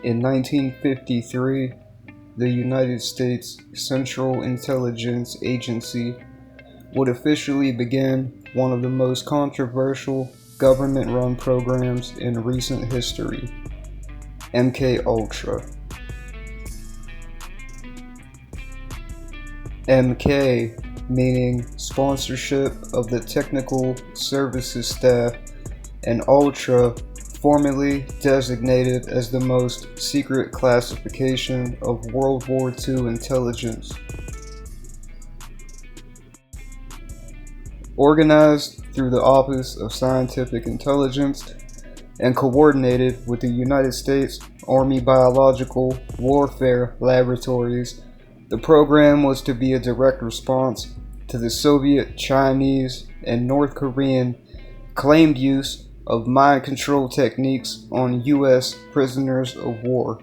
In 1953, the United States Central Intelligence Agency would officially begin one of the most controversial government-run programs in recent history, MK Ultra. MK meaning sponsorship of the technical services staff, and Ultra formerly designated as the most secret classification of World War II intelligence. Organized through the Office of Scientific Intelligence and coordinated with the United States Army Biological Warfare Laboratories, the program was to be a direct response to the Soviet, Chinese, and North Korean claimed use of mind control techniques on U.S. prisoners of war.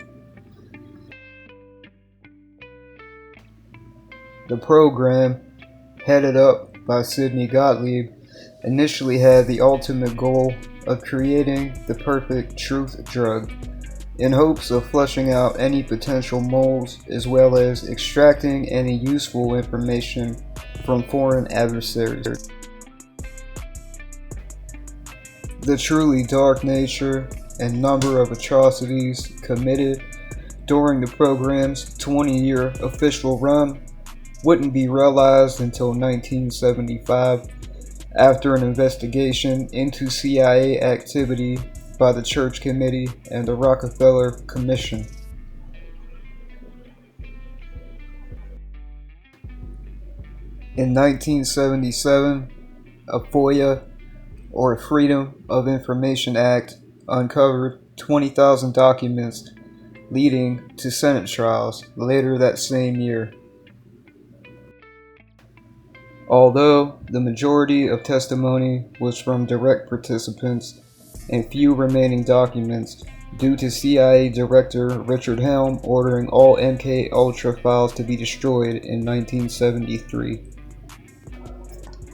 The program, headed up by Sidney Gottlieb, initially had the ultimate goal of creating the perfect truth drug, in hopes of flushing out any potential moles as well as extracting any useful information from foreign adversaries. The truly dark nature and number of atrocities committed during the program's 20-year official run wouldn't be realized until 1975, after an investigation into CIA activity by the Church Committee and the Rockefeller Commission. In 1977, a FOIA, or Freedom of Information Act, uncovered 20,000 documents leading to Senate trials later that same year. Although the majority of testimony was from direct participants and few remaining documents, due to CIA Director Richard Helm ordering all MK Ultra files to be destroyed in 1973.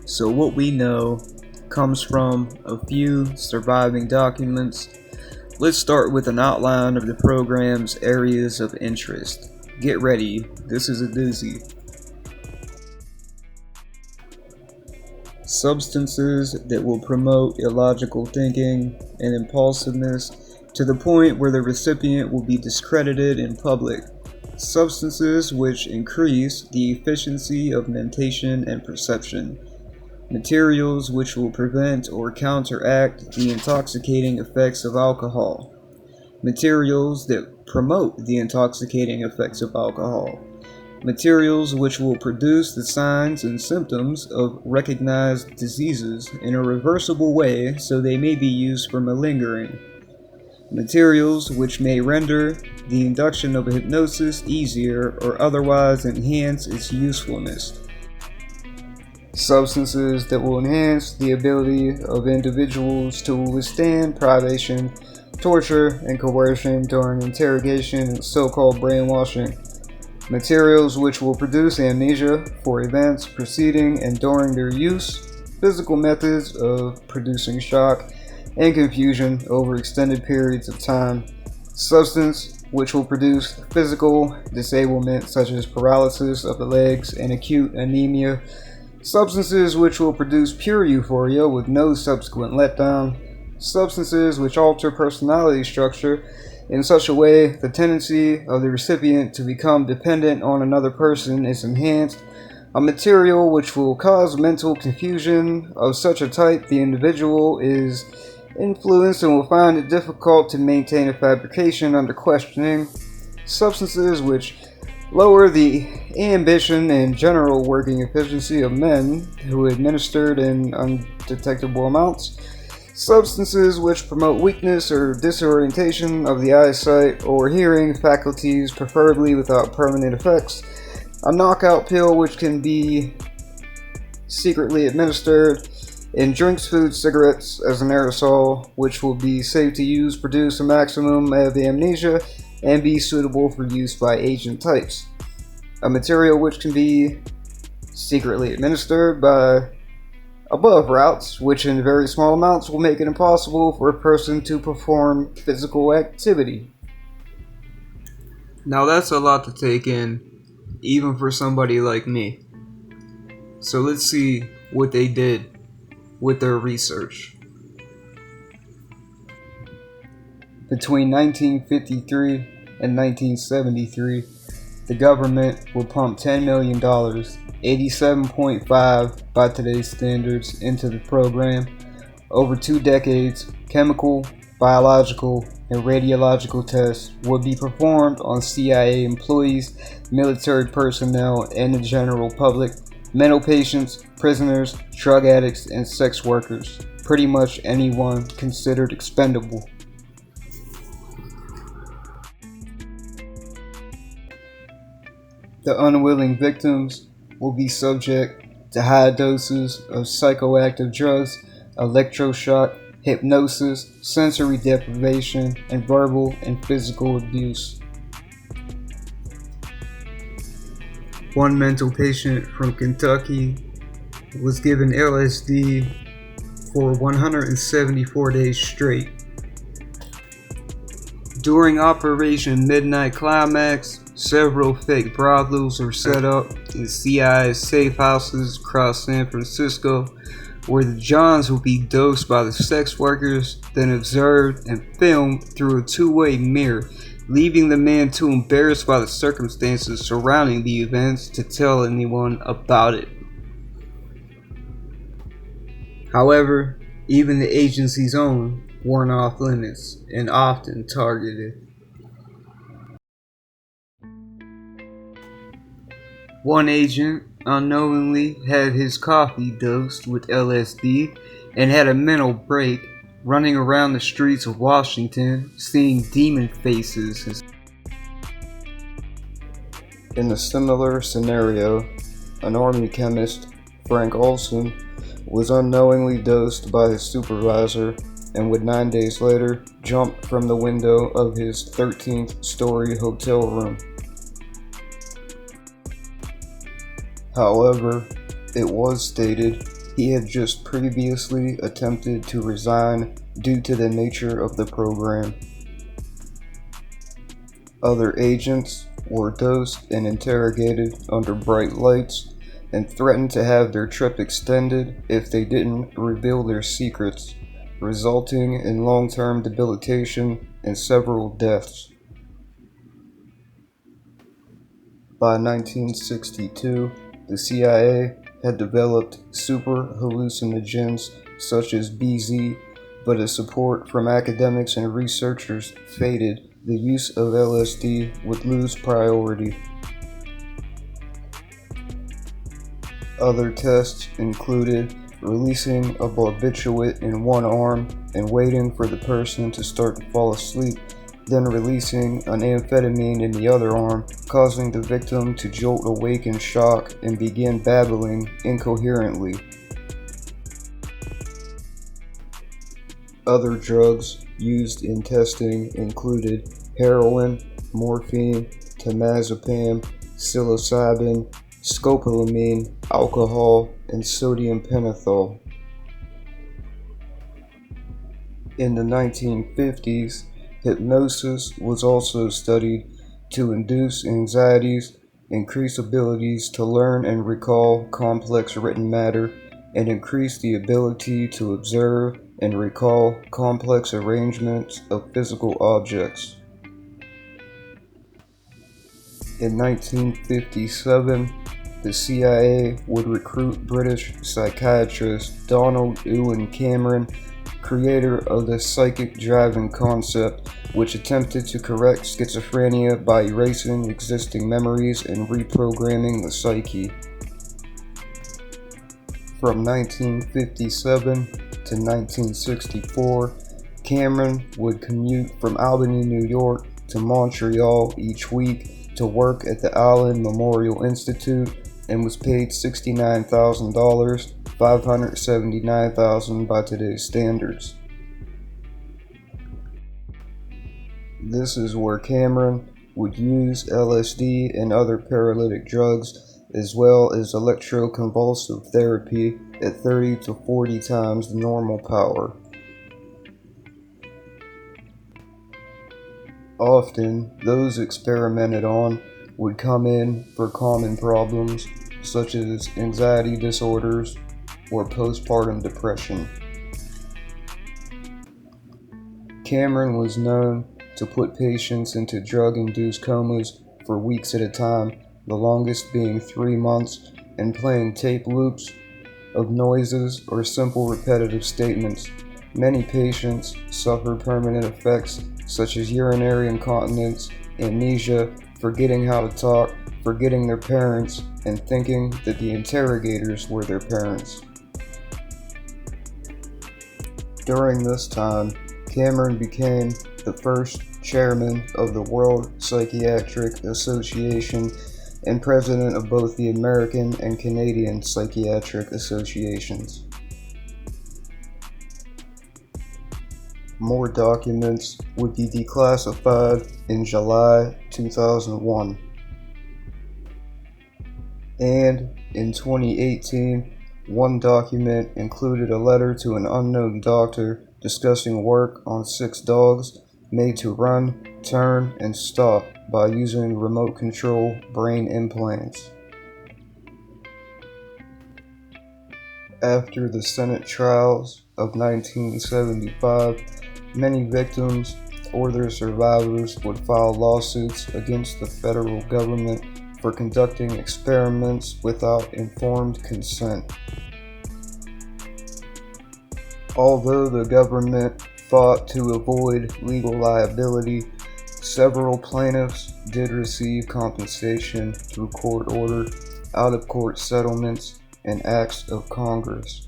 So what we know comes from a few surviving documents. Let's start with an outline of the program's areas of interest. Get ready, this is a doozy. Substances that will promote illogical thinking and impulsiveness to the point where the recipient will be discredited in public. Substances which increase the efficiency of mentation and perception. Materials which will prevent or counteract the intoxicating effects of alcohol. Materials that promote the intoxicating effects of alcohol. Materials which will produce the signs and symptoms of recognized diseases in a reversible way so they may be used for malingering. Materials which may render the induction of a hypnosis easier or otherwise enhance its usefulness. Substances that will enhance the ability of individuals to withstand privation, torture, and coercion during interrogation and so-called brainwashing. Materials which will produce amnesia for events preceding and during their use. Physical methods of producing shock and confusion over extended periods of time. Substance which will produce physical disablement such as paralysis of the legs and acute anemia. Substances which will produce pure euphoria with no subsequent letdown. Substances which alter personality structure in such a way the tendency of the recipient to become dependent on another person is enhanced. A material which will cause mental confusion of such a type the individual is influenced and will find it difficult to maintain a fabrication under questioning. Substances which lower the ambition and general working efficiency of men who administered in undetectable amounts. Substances which promote weakness or disorientation of the eyesight or hearing faculties, preferably without permanent effects. A knockout pill which can be secretly administered in drinks, food, cigarettes as an aerosol, which will be safe to use, produce a maximum of amnesia, and be suitable for use by agent types. A material which can be secretly administered by above routes, which in very small amounts will make it impossible for a person to perform physical activity. Now that's a lot to take in, even for somebody like me. So let's see what they did with their research. Between 1953 and 1973, the government would pump $10 million, 87.5 by today's standards, into the program. Over 2 decades, chemical, biological, and radiological tests would be performed on CIA employees, military personnel, and the general public, mental patients, prisoners, drug addicts, and sex workers. Pretty much anyone considered expendable. The unwilling victims will be subject to high doses of psychoactive drugs, electroshock, hypnosis, sensory deprivation, and verbal and physical abuse. One mental patient from Kentucky was given LSD for 174 days straight. During Operation Midnight Climax, several fake brothels were set up in CIAs safe houses across San Francisco, where the Johns would be dosed by the sex workers, then observed and filmed through a two-way mirror, leaving the man too embarrassed by the circumstances surrounding the events to tell anyone about it. However, even the agency's own weren't off limits and often targeted. One agent unknowingly had his coffee dosed with LSD and had a mental break, running around the streets of Washington, seeing demon faces. In a similar scenario, an army chemist, Frank Olson, was unknowingly dosed by his supervisor and would 9 days later jump from the window of his 13th story hotel room. However, it was stated he had just previously attempted to resign due to the nature of the program. Other agents were dosed and interrogated under bright lights and threatened to have their trip extended if they didn't reveal their secrets, resulting in long-term debilitation and several deaths. By 1962, the CIA had developed super hallucinogens such as BZ, but as support from academics and researchers faded, the use of LSD would lose priority. Other tests included releasing a barbiturate in one arm and waiting for the person to start to fall asleep, then releasing an amphetamine in the other arm, causing the victim to jolt awake in shock and begin babbling incoherently. Other drugs used in testing included heroin, morphine, temazepam, psilocybin, scopolamine, alcohol, and sodium pentothal. In the 1950s, hypnosis was also studied to induce anxieties, increase abilities to learn and recall complex written matter, and increase the ability to observe and recall complex arrangements of physical objects. In 1957, the CIA would recruit British psychiatrist Donald Ewan Cameron, creator of the psychic driving concept, which attempted to correct schizophrenia by erasing existing memories and reprogramming the psyche. From 1957 to 1964, Cameron would commute from Albany, New York to Montreal each week to work at the Allen Memorial Institute and was paid $69,000, $579,000 by today's standards. This is where Cameron would use LSD and other paralytic drugs, as well as electroconvulsive therapy at 30 to 40 times the normal power. Often, those experimented on would come in for common problems such as anxiety disorders or postpartum depression. Cameron was known to put patients into drug-induced comas for weeks at a time, the longest being 3 months, and playing tape loops of noises or simple repetitive statements. Many patients suffer permanent effects such as urinary incontinence, amnesia, forgetting how to talk, forgetting their parents, and thinking that the interrogators were their parents. During this time, Cameron became the first chairman of the World Psychiatric Association and president of both the American and Canadian Psychiatric Associations. More documents would be declassified in July 2001. And in 2018, one document included a letter to an unknown doctor discussing work on 6 dogs made to run, turn, and stop by using remote control brain implants. After the Senate trials of 1975, many victims or their survivors would file lawsuits against the federal government for conducting experiments without informed consent. Although the government fought to avoid legal liability, several plaintiffs did receive compensation through court order, out-of-court settlements, and acts of Congress.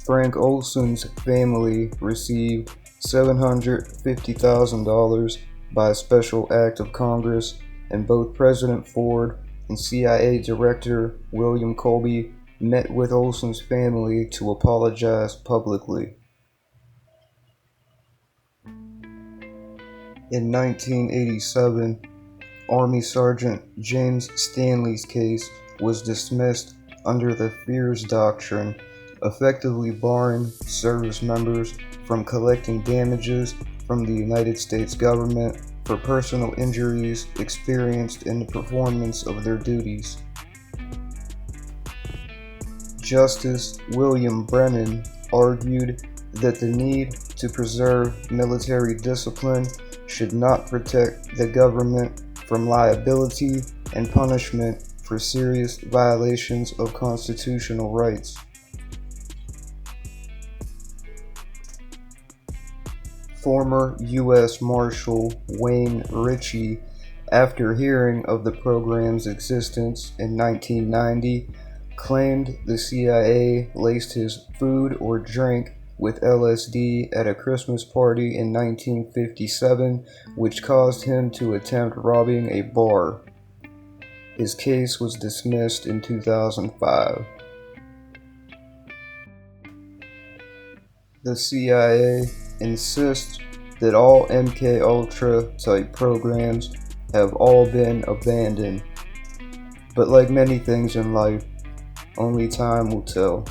Frank Olson's family received $750,000 by a special act of Congress, and both President Ford and CIA Director William Colby met with Olson's family to apologize publicly. In 1987, Army Sergeant James Stanley's case was dismissed under the Fears Doctrine, effectively barring service members from collecting damages from the United States government for personal injuries experienced in the performance of their duties. Justice William Brennan argued that the need to preserve military discipline should not protect the government from liability and punishment for serious violations of constitutional rights. Former U.S. Marshal Wayne Ritchie, after hearing of the program's existence in 1990, claimed the CIA laced his food or drink with LSD at a Christmas party in 1957, which caused him to attempt robbing a bar. His case was dismissed in 2005. The CIA insists that all MK Ultra type programs have all been abandoned, but like many things in life, only time will tell.